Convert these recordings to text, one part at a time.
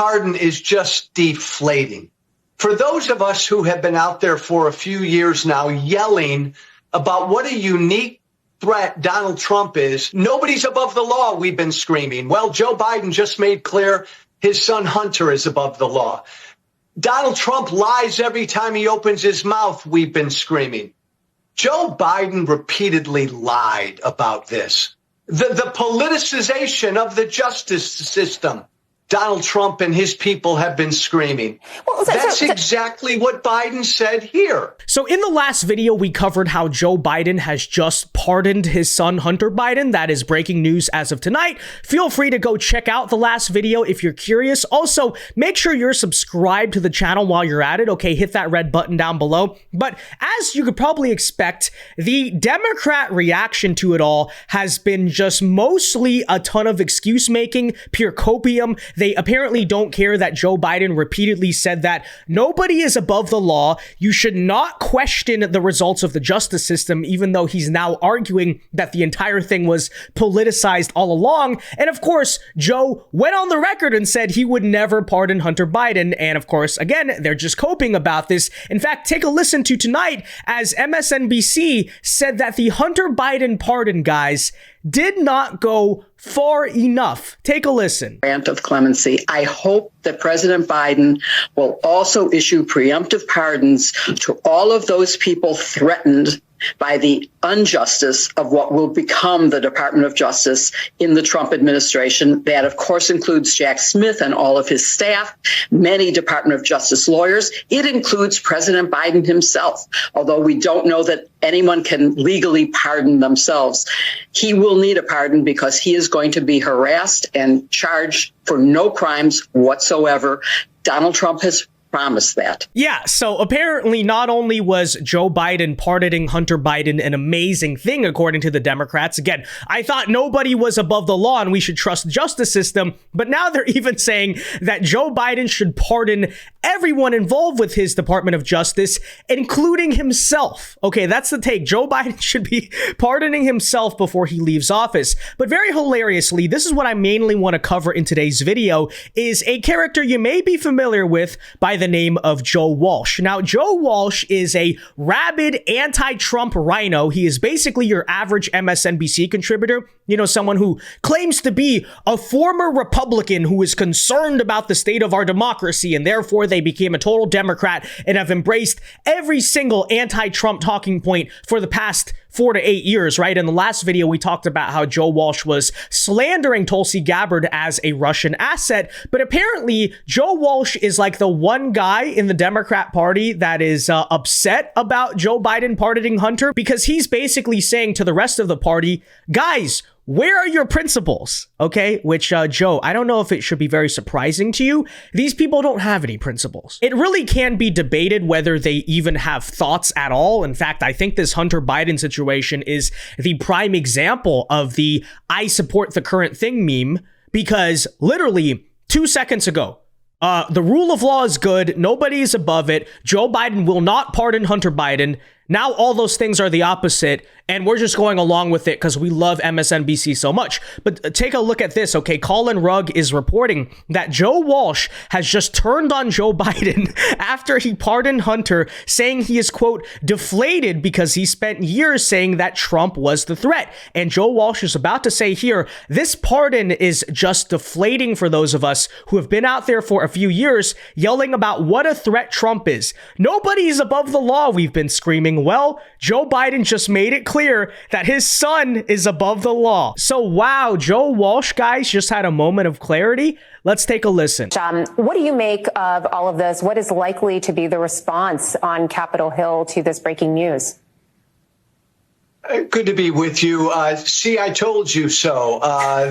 pardon is just deflating. For those of us who have been out there for a few years now yelling about what a unique threat Donald Trump is, nobody's above the law, we've been screaming. Well, Joe Biden just made clear his son Hunter is above the law. Donald Trump lies every time he opens his mouth, we've been screaming. Joe Biden repeatedly lied about this. The politicization of the justice system, Donald Trump and his people have been screaming. Well, that's exactly what Biden said here. So in the last video, we covered how Joe Biden has just pardoned his son, Hunter Biden. That is breaking news as of tonight. Feel free to go check out the last video if you're curious. Also, make sure you're subscribed to the channel while you're at it. Okay, hit that red button down below. But as you could probably expect, the Democrat reaction to it all has been just mostly a ton of excuse making, pure copium. They apparently don't care that Joe Biden repeatedly said that nobody is above the law. You should not question the results of the justice system, even though he's now arguing that the entire thing was politicized all along. And of course, Joe went on the record and said he would never pardon Hunter Biden. And of course, again, they're just coping about this. In fact, take a listen to tonight as MSNBC said that the Hunter Biden pardon, guys, did not go far enough. Take a listen. Grant of clemency. I hope that President Biden will also issue preemptive pardons to all of those people threatened by the injustice of what will become the Department of Justice in the Trump administration. That, of course, includes Jack Smith and all of his staff, many Department of Justice lawyers. It includes President Biden himself, although we don't know that anyone can legally pardon themselves. He will need a pardon because he is going to be harassed and charged for no crimes whatsoever. Donald Trump has promised that. Yeah, so apparently not only was Joe Biden pardoning Hunter Biden an amazing thing, according to the Democrats. Again, I thought nobody was above the law and we should trust the justice system, but now they're even saying that Joe Biden should pardon everyone involved with his Department of Justice, including himself. Okay, that's the take. Joe Biden should be pardoning himself before he leaves office. But very hilariously, this is what I mainly want to cover in today's video, is a character you may be familiar with by the name of Joe Walsh. Now, Joe Walsh is a rabid anti-Trump rhino. He is basically your average MSNBC contributor. You know, someone who claims to be a former Republican who is concerned about the state of our democracy, and therefore they became a total Democrat and have embraced every single anti-Trump talking point for the past 4 to 8 years, right? In the last video, we talked about how Joe Walsh was slandering Tulsi Gabbard as a Russian asset, but apparently Joe Walsh is like the one guy in the Democrat Party that is upset about Joe Biden pardoning Hunter, because he's basically saying to the rest of the party, guys, where are your principles? Okay, which, Joe, I don't know if it should be very surprising to you. These people don't have any principles. It really can be debated whether they even have thoughts at all. In fact, I think this Hunter Biden situation is the prime example of the I support the current thing meme, because literally 2 seconds ago, the rule of law is good. Nobody is above it. Joe Biden will not pardon Hunter Biden. Now all those things are the opposite, and we're just going along with it because we love MSNBC so much. But take a look at this, okay? Colin Rugg is reporting that Joe Walsh has just turned on Joe Biden after he pardoned Hunter, saying he is, quote, deflated because he spent years saying that Trump was the threat. And Joe Walsh is about to say here, this pardon is just deflating for those of us who have been out there for a few years yelling about what a threat Trump is. Nobody's above the law, we've been screaming. Well, Joe Biden just made it clear that his son is above the law. So, wow, Joe Walsh, guys, just had a moment of clarity. Let's take a listen. What do you make of all of this? What is likely to be the response on Capitol Hill to this breaking news? Good to be with you. See, I told you so.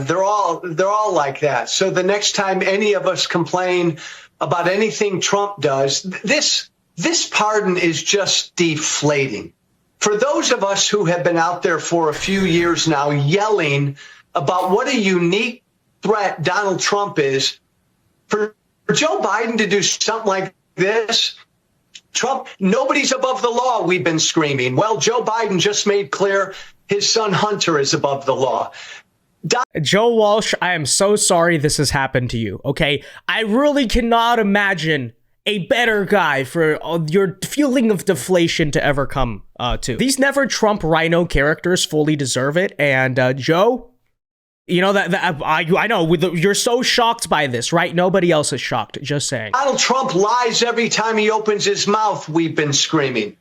They're all like that. So the next time any of us complain about anything Trump does, this pardon is just deflating. For those of us who have been out there for a few years now yelling about what a unique threat Donald Trump is, for Joe Biden to do something like this, Trump, nobody's above the law, we've been screaming. Well, Joe Biden just made clear his son Hunter is above the law. Joe Walsh, I am so sorry this has happened to you, okay? I really cannot imagine a better guy for your feeling of deflation to ever come to. These Never Trump RINO characters fully deserve it, and Joe, you know, I know, you're so shocked by this, right? Nobody else is shocked, just saying. Donald Trump lies every time he opens his mouth, we've been screaming.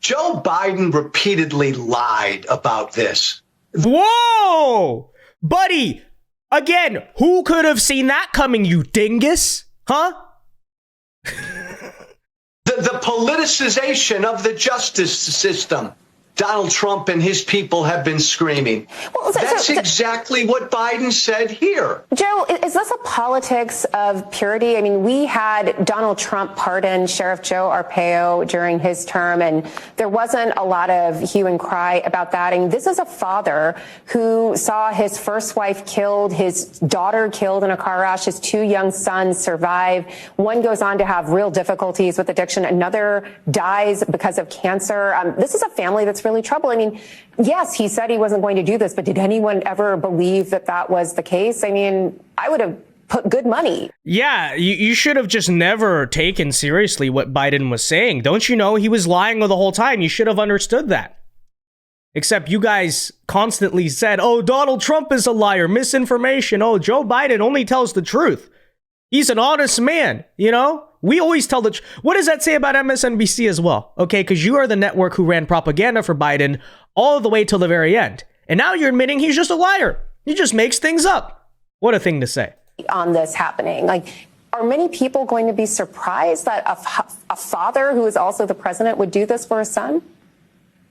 Joe Biden repeatedly lied about this. Whoa! Buddy, again, who could have seen that coming, you dingus? Huh? The politicization of the justice system. Donald Trump and his people have been screaming. Well, that's exactly what Biden said here. Joe, is this a politics of purity? I mean, we had Donald Trump pardon Sheriff Joe Arpaio during his term, and there wasn't a lot of hue and cry about that. And this is a father who saw his first wife killed, his daughter killed in a car crash, his two young sons survive. One goes on to have real difficulties with addiction. Another dies because of cancer. This is a family that's really trouble. I mean, yes, he said he wasn't going to do this, but did anyone ever believe that that was the case? I mean, I would have put good money. Yeah, you should have just never taken seriously what Biden was saying. Don't you know he was lying the whole time? You should have understood that. Except you guys constantly said, oh, Donald Trump is a liar, misinformation. Oh, Joe Biden only tells the truth. He's an honest man, you know? We always tell the what does that say about MSNBC as well? Okay, because you are the network who ran propaganda for Biden all the way till the very end. And now you're admitting he's just a liar. He just makes things up. What a thing to say. On this happening, like, are many people going to be surprised that a father who is also the president would do this for his son?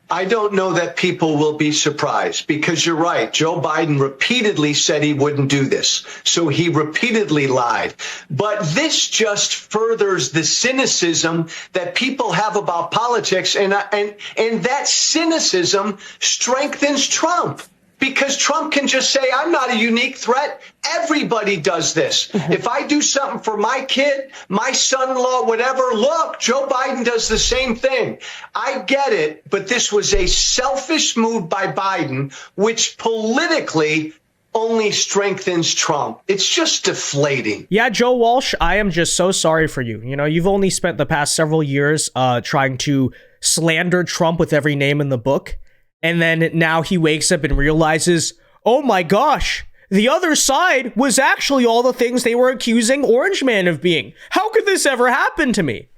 I don't know that people will be surprised because you're right. Joe Biden repeatedly said he wouldn't do this. So he repeatedly lied. But this just furthers the cynicism that people have about politics. And that cynicism strengthens Trump. Because Trump can just say, I'm not a unique threat. Everybody does this. Mm-hmm. If I do something for my kid, my son-in-law, whatever, look, Joe Biden does the same thing. I get it, but this was a selfish move by Biden, which politically only strengthens Trump. It's just deflating. Yeah, Joe Walsh, I am just so sorry for you. You know, you've only spent the past several years trying to slander Trump with every name in the book. And then now he wakes up and realizes, oh my gosh, the other side was actually all the things they were accusing Orange Man of being. How could this ever happen to me?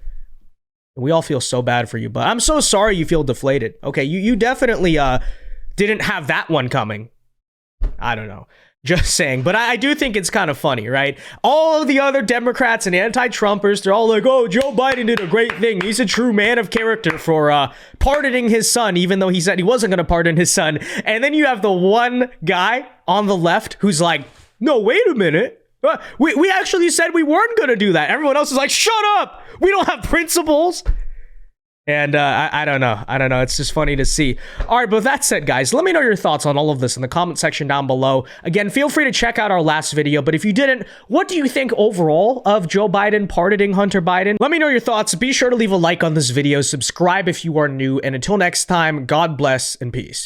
We all feel so bad for you, but I'm so sorry you feel deflated. Okay, you definitely didn't have that one coming. I don't know. Just saying. But I do think it's kind of funny, right? All of the other Democrats and anti-Trumpers, they're all like, oh, Joe Biden did a great thing. He's a true man of character for pardoning his son, even though he said he wasn't going to pardon his son. And then you have the one guy on the left who's like, no, wait a minute. We actually said we weren't going to do that. Everyone else is like, shut up. We don't have principles. And I don't know. It's just funny to see. All right, but with that said, guys, let me know your thoughts on all of this in the comment section down below. Again, feel free to check out our last video. But if you didn't, what do you think overall of Joe Biden pardoning Hunter Biden? Let me know your thoughts. Be sure to leave a like on this video. Subscribe if you are new. And until next time, God bless and peace.